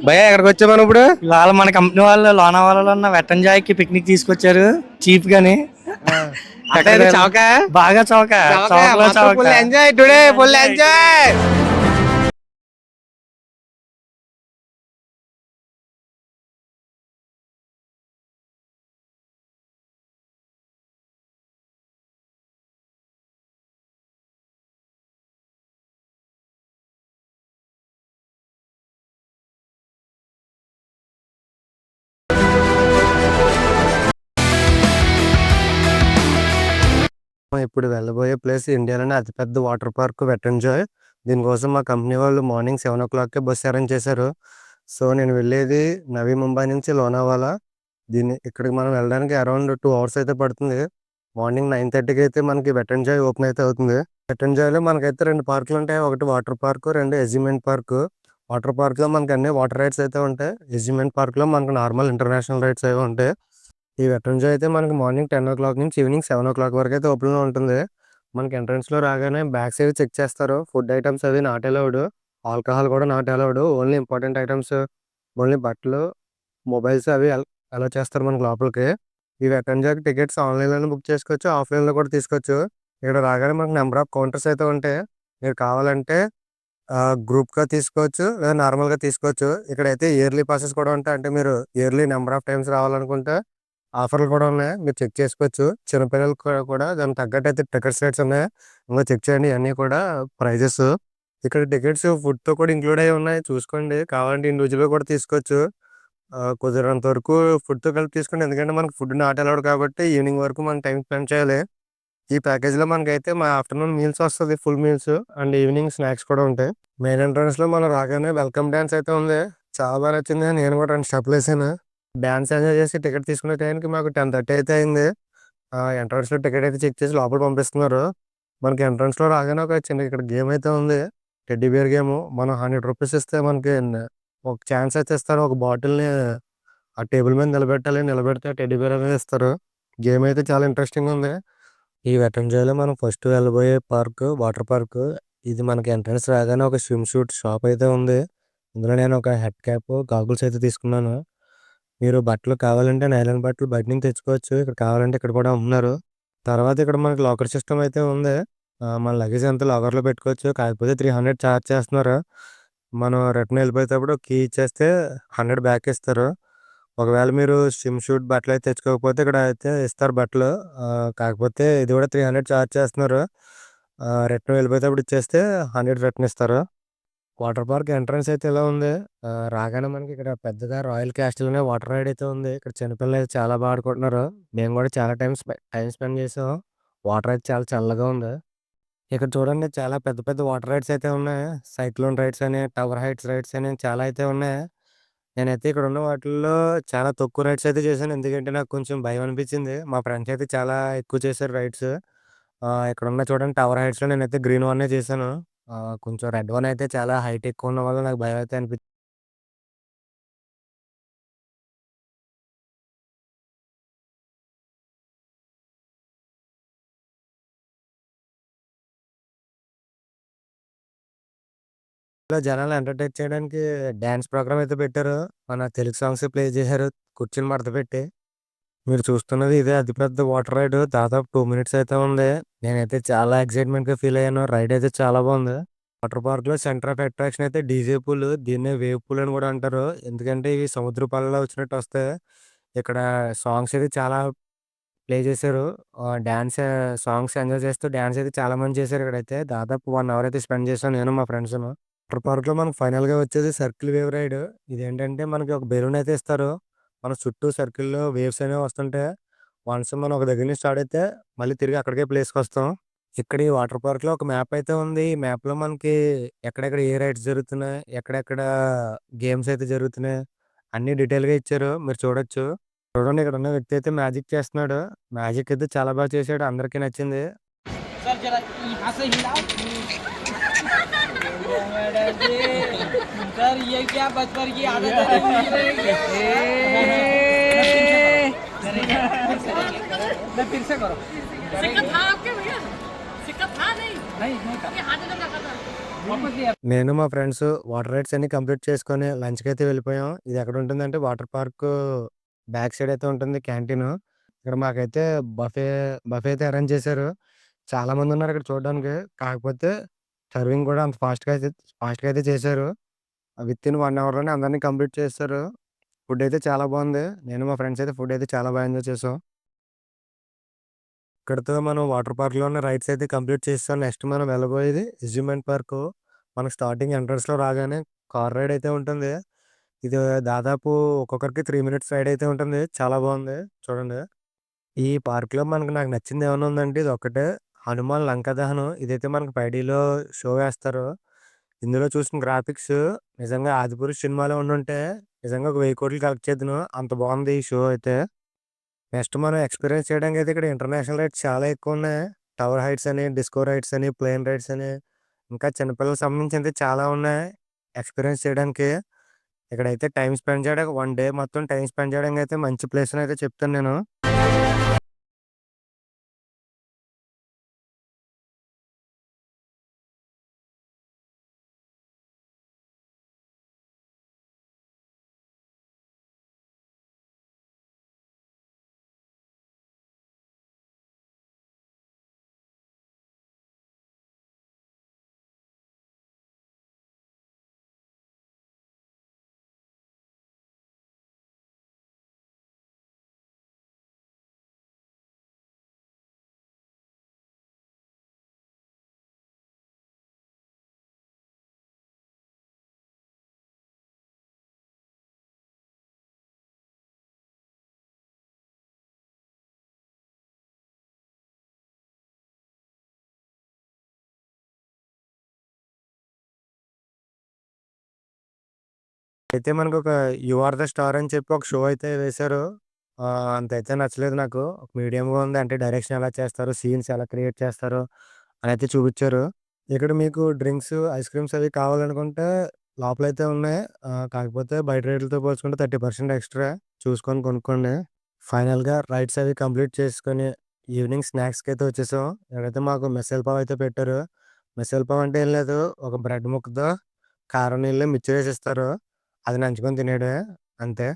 భయ్యా ఎక్కడికి వచ్చా మనం ఇప్పుడు? ఇవాళ మన కంపెనీ వాళ్ళు లోనావాలలో ఉన్న వెట్టన్ జాయ్కి పిక్నిక్ తీసుకొచ్చారు చీప్ గాని. చౌక బాగా చౌక చౌకలో చౌక. Full enjoy today, full enjoy. ఇప్పుడు వెళ్ళబోయే ప్లేస్ ఇండియాలోనే అతిపెద్ద వాటర్ పార్క్ వెట్టన్ జాయ్. దీనికోసం మా కంపెనీ వాళ్ళు మార్నింగ్ 7 o'clock బస్ అరేంజ్ చేశారు. సో నేను వెళ్ళేది నవీ ముంబై నుంచి లోనావాలా. ఇక్కడికి మనం వెళ్ళడానికి అరౌండ్ 2 hours అయితే పడుతుంది. మార్నింగ్ 9:30కి అయితే మనకి వెట్టన్ జాయ్ ఓపెన్ అయితే అవుతుంది. వెట్టన్ జాయ్లో మనకైతే 2 పార్కులు ఉంటాయి. ఒకటి వాటర్ పార్క్, 2 అజ్యూమెంట్ పార్క్. వాటర్ పార్క్లో మనకి అన్ని వాటర్ రైడ్స్ అయితే ఉంటాయి. అజ్యూమెంట్ పార్క్లో మనకు నార్మల్ ఇంటర్నేషనల్ రైడ్స్ అవి ఉంటాయి. ఈ వెట్టన్ జాయ్ అయితే మనకి మార్నింగ్ 10 o'clock నుంచి ఈవినింగ్ 7 o'clock వరకు అయితే ఓపెన్లో ఉంటుంది. మనకి ఎంట్రన్స్లో రాగానే బ్యాగ్స్ అవి చెక్ చేస్తారు. ఫుడ్ ఐటమ్స్ అవి నాట్ అలౌడ్, ఆల్కహాల్ కూడా not allowed. Only important items, only బట్టలు, మొబైల్స్ అవి అలా చేస్తారు మనకి లోపలికి. ఈ వెట్టన్ జాయ్కి టికెట్స్ ఆన్లైన్లోనే బుక్ చేసుకోవచ్చు, ఆఫ్లైన్లో కూడా తీసుకోవచ్చు. ఇక్కడ రాగానే మనకు నెంబర్ ఆఫ్ కౌంటర్స్ అయితే ఉంటాయి. మీరు కావాలంటే గ్రూప్గా తీసుకోవచ్చు, లేదా నార్మల్గా తీసుకోవచ్చు. ఇక్కడైతే ఇయర్లీ పాసెస్ కూడా ఉంటాయి. అంటే మీరు ఇయర్లీ నెంబర్ ఆఫ్ టైమ్స్ రావాలనుకుంటే ఆఫర్లు కూడా ఉన్నాయి, మీరు చెక్ చేసుకోవచ్చు. చిన్నపిల్లలకు కూడా దానికి తగ్గట్టు అయితే టికెట్స్ రేట్స్ ఉన్నాయి, ఇంకా చెక్ చేయండి. ఇవన్నీ కూడా ప్రైజెస్. ఇక్కడ టికెట్స్ ఫుడ్తో కూడా ఇంక్లూడ్ అయ్యి ఉన్నాయి, చూసుకోండి. కావాలంటే ఇండివిజువల్గా కూడా తీసుకోవచ్చు. కుదిరినంత వరకు ఫుడ్తో కలిపి తీసుకోండి, ఎందుకంటే మనకు ఫుడ్ నాట్ అలౌడ్ కాబట్టి ఈవినింగ్ వరకు మనం టైం స్పెండ్ చేయాలి. ఈ ప్యాకేజ్లో మనకైతే మా ఆఫ్టర్నూన్ మీల్స్ వస్తుంది, full meals, and evening snacks కూడా ఉంటాయి. మెయిన్ ఎంట్రన్స్లో మనం రాగానే వెల్కమ్ డ్యాన్స్ అయితే ఉంది, చాలా బాగా నచ్చింది. నేను కూడా 2 స్టెప్లు వేసాను. డాన్స్ ఎంజాయ్ చేసి టికెట్ తీసుకునే టైంకి మాకు 10:30 అయితే అయింది. ఎంట్రన్స్లో టికెట్ అయితే చెక్ చేసి లోపల పంపిస్తున్నారు. మనకి ఎంట్రన్స్లో రాగానే ఒక చిన్న ఇక్కడ గేమ్ అయితే ఉంది, టెడ్డీ బేర్ గేమ్. మనం 100 రూపీస్ ఇస్తే మనకి ఒక ఛాన్స్ అయితే ఇస్తారు. ఒక బాటిల్ని ఆ టేబుల్ మీద నిలబెట్టాలి, నిలబెడితే టెడ్డీ బేర్ అనేది ఇస్తారు. గేమ్ అయితే చాలా ఇంట్రెస్టింగ్ ఉంది. ఈ వెట్టన్ జాయ్లో మనం ఫస్ట్ వెళ్ళబోయే పార్క్ వాటర్ పార్క్. ఇది మనకి ఎంట్రన్స్ రాగానే ఒక స్విమ్ సూట్ షాప్ అయితే ఉంది. ఇందులో నేను ఒక హెడ్ క్యాప్, గాగుల్స్ అయితే తీసుకున్నాను. మీరు బట్టలు కావాలంటే నైలాన్ బట్టలు బయట నుంచి తెచ్చుకోవచ్చు, ఇక్కడ కావాలంటే ఇక్కడ కూడా అమ్ముతున్నారు. తర్వాత ఇక్కడ మనకి లాకర్ సిస్టమ్ అయితే ఉంది. మన లగేజ్ అంతా లాకర్లో పెట్టుకోవచ్చు, కాకపోతే 300 ఛార్జ్ చేస్తున్నారు. మనం రిటర్న్ వెళ్ళిపోయేటప్పుడు కీ ఇచ్చేస్తే 100 బ్యాక్ ఇస్తారు. ఒకవేళ మీరు స్విమ్ సూట్ బట్టలు అయితే తెచ్చుకోకపోతే ఇక్కడ అయితే ఇస్తారు బట్టలు, కాకపోతే ఇది కూడా 300 ఛార్జ్ చేస్తున్నారు. రిటర్న్ వెళ్ళిపోయేటప్పుడు ఇచ్చేస్తే 100 రిటర్న్ ఇస్తారు. వాటర్ పార్క్ ఎంట్రన్స్ అయితే ఇలా ఉంది. రాగానే మనకి ఇక్కడ పెద్దగా రాయల్ క్యాస్టిల్ అనే వాటర్ రైడ్ అయితే ఉంది. ఇక్కడ చిన్నపిల్లలు అయితే చాలా బాగా ఆడుకుంటున్నారు. మేము కూడా చాలా టైం స్పెండ్ చేసాం. వాటర్ అయితే చాలా చల్లగా ఉంది. ఇక్కడ చూడండి, చాలా పెద్ద పెద్ద వాటర్ రైడ్స్ అయితే ఉన్నాయి. సైక్లోన్ రైడ్స్ అని, టవర్ హైట్స్ రైడ్స్ అని చాలా అయితే ఉన్నాయి. నేనైతే ఇక్కడ ఉన్న వాటిల్లో చాలా తక్కువ రైడ్స్ అయితే చేశాను, ఎందుకంటే నాకు కొంచెం భయం అనిపించింది. మా ఫ్రెండ్స్ అయితే చాలా ఎక్కువ చేశారు రైడ్స్. ఇక్కడ ఉన్న చూడండి, టవర్ హైట్స్లో నేనైతే గ్రీన్ వన్నే చేశాను. కొంచెం రెడ్ వన్ అయితే చాలా హైట్ ఎక్కువ ఉన్న వల్ల నాకు భయం అయితే అనిపించింది. ఇలా జనాలు ఎంటర్టైన్ చేయడానికి డ్యాన్స్ ప్రోగ్రామ్ అయితే పెట్టారు. మన తెలుగు సాంగ్స్ ప్లే చేశారు కూర్చుని మడత పెట్టి. మీరు చూస్తున్నది ఇదే అతిపెద్ద వాటర్ రైడ్, దాదాపు 2 minutes అయితే ఉంది. నేనైతే చాలా ఎక్సైట్మెంట్గా ఫీల్ అయ్యాను. రైడ్ అయితే చాలా బాగుంది. వాటర్ పార్క్లో సెంటర్ ఆఫ్ అట్రాక్షన్ అయితే డీజే పూల్, దీన్నే వేవ్ పూల్ అని కూడా అంటారు. ఎందుకంటే ఇవి సముద్ర పాలలో వచ్చినట్టు వస్తాయి. ఇక్కడ సాంగ్స్ అయితే చాలా ప్లే చేశారు. డాన్స్ సాంగ్స్ ఎంజాయ్ చేస్తూ డాన్స్ అయితే చాలా మంది చేశారు. ఇక్కడైతే దాదాపు 1 hour అయితే స్పెండ్ చేశాను నేను, మా ఫ్రెండ్స్. వాటర్ పార్క్లో మనకు ఫైనల్గా వచ్చేది సర్కిల్ వేవ్ రైడ్. ఇదేంటంటే మనకి ఒక బెలూన్ అయితే ఇస్తారు, మన చుట్టూ సర్కిల్లో వేవ్స్ అనేవి వస్తుంటాయి. వన్స్ మనం ఒక దగ్గర నుంచి స్టార్ట్ అయితే మళ్ళీ తిరిగి అక్కడికే ప్లేస్కి వస్తాం. ఇక్కడ ఈ వాటర్ పార్క్లో ఒక మ్యాప్ అయితే ఉంది. ఈ మ్యాప్లో మనకి ఎక్కడెక్కడ ఏ రైడ్స్ జరుగుతున్నాయి, ఎక్కడెక్కడ గేమ్స్ అయితే జరుగుతున్నాయి, అన్ని డీటెయిల్గా ఇచ్చారు, మీరు చూడొచ్చు. చూడండి, ఇక్కడ ఉన్న వ్యక్తి అయితే మ్యాజిక్ చేస్తున్నాడు. మ్యాజిక్ అయితే చాలా బాగా చేశాడు, అందరికీ నచ్చింది. నేను మా ఫ్రెండ్స్ వాటర్ రైడ్స్ అన్ని కంప్లీట్ చేసుకొని లంచ్‌కి అయితే వెళ్ళిపోయాం. ఇది ఎక్కడ ఉంటుందంటే వాటర్ పార్క్ బ్యాక్ సైడ్ అయితే ఉంటుంది క్యాంటీన్. ఇక్కడ మాకైతే బఫే బఫే అయితే అరేంజ్ చేశారు. చాలామంది ఉన్నారు ఇక్కడ చూడడానికి. కాకపోతే సర్వింగ్ కూడా అంత ఫాస్ట్‌గా అయితే చేశారు. వితిన్ 1 అవర్‌లోనే అందరిని కంప్లీట్ చేసేసారు. ఫుడ్ అయితే చాలా బాగుంది. నేను మా ఫ్రెండ్స్ అయితే ఫుడ్ అయితే చాలా బాగా ఎంజాయ్ చేసాం. ఇక్కడితో మనం వాటర్ పార్క్‌లో ఉన్న రైడ్స్ అయితే కంప్లీట్ చేసేసాం. నెక్స్ట్ మనం వెళ్ళబోయేది అమ్యూజ్‌మెంట్ పార్కు. మనకు స్టార్టింగ్ ఎంట్రన్స్‌లో రాగానే కార్ రైడ్ అయితే ఉంటుంది. ఇది దాదాపు ఒక్కొక్కరికి 3 మినిట్స్ రైడ్ అయితే ఉంటుంది. చాలా బాగుంది చూడండి. ఈ పార్క్‌లో నాకు నచ్చింది ఏమన్నా ఉందంటే ఇదొక్కటే. హనుమాన్ లంకా దహనం ఇదైతే మనకు 5డీలో షో వేస్తారు. ఇందులో చూసిన గ్రాఫిక్స్ నిజంగా 'ఆదిపురుష్' సినిమాలో ఉండుంటే నిజంగా ఒక 1000,00,00,000 కలెక్ట్ చేద్దును. అంత బాగుంది ఈ షో అయితే. నెక్స్ట్ మనం ఎక్స్‌పీరియన్స్ చేయడానికైతే ఇక్కడ ఇంటర్నేషనల్ రైడ్స్ చాలా ఎక్కువున్నాయి. టవర్ హైట్స్ అని, డిస్కో రైడ్స్ అని, ప్లేన్ రైడ్స్ అని, ఇంకా చిన్న పిల్లలకి సంబంధించినవి చాలా ఉన్నాయి ఎక్స్‌పీరియన్స్ చేయడానికి. ఇక్కడైతే టైమ్ స్పెండ్ చేయడానికి 1 డే మొత్తం టైమ్ స్పెండ్ చేయడానికైతే మంచి ప్లేస్ అని అయితే చెప్తాను నేను. అయితే మనకొక 'యు ఆర్ ద స్టార్' అని చెప్పి ఒక షో అయితే వేశారు. అంతైతే నచ్చలేదు నాకు. మీడియంగా ఉంది. అంటే డైరెక్షన్ ఎలా చేస్తారు, సీన్స్ ఎలా క్రియేట్ చేస్తారు అనైతే చూపిచ్చారు. ఇక్కడ మీకు డ్రింక్స్, ఐస్ క్రీమ్స్ అవి కావాలనుకుంటే లోపలైతే ఉన్నాయి. కాకపోతే బయట రేట్లతో పోల్చుకుంటే 30% ఎక్స్‌ట్రా చూసుకొని కొనుక్కోండి. ఫైనల్‌గా రైడ్స్ అవి కంప్లీట్ చేసుకొని ఈవినింగ్ స్నాక్స్‌కైతే వచ్చేసాం. ఇక్కడైతే మాకు మిసల్ పావ్ అయితే పెట్టారు. మిసల్ పావ్ అంటే ఏం లేదు. ఒక బ్రెడ్ ముక్కతో కారం నీళ్ళు, మిర్చి వేసిస్తారు. అది నంచుకొని తినేయడమే అంతే.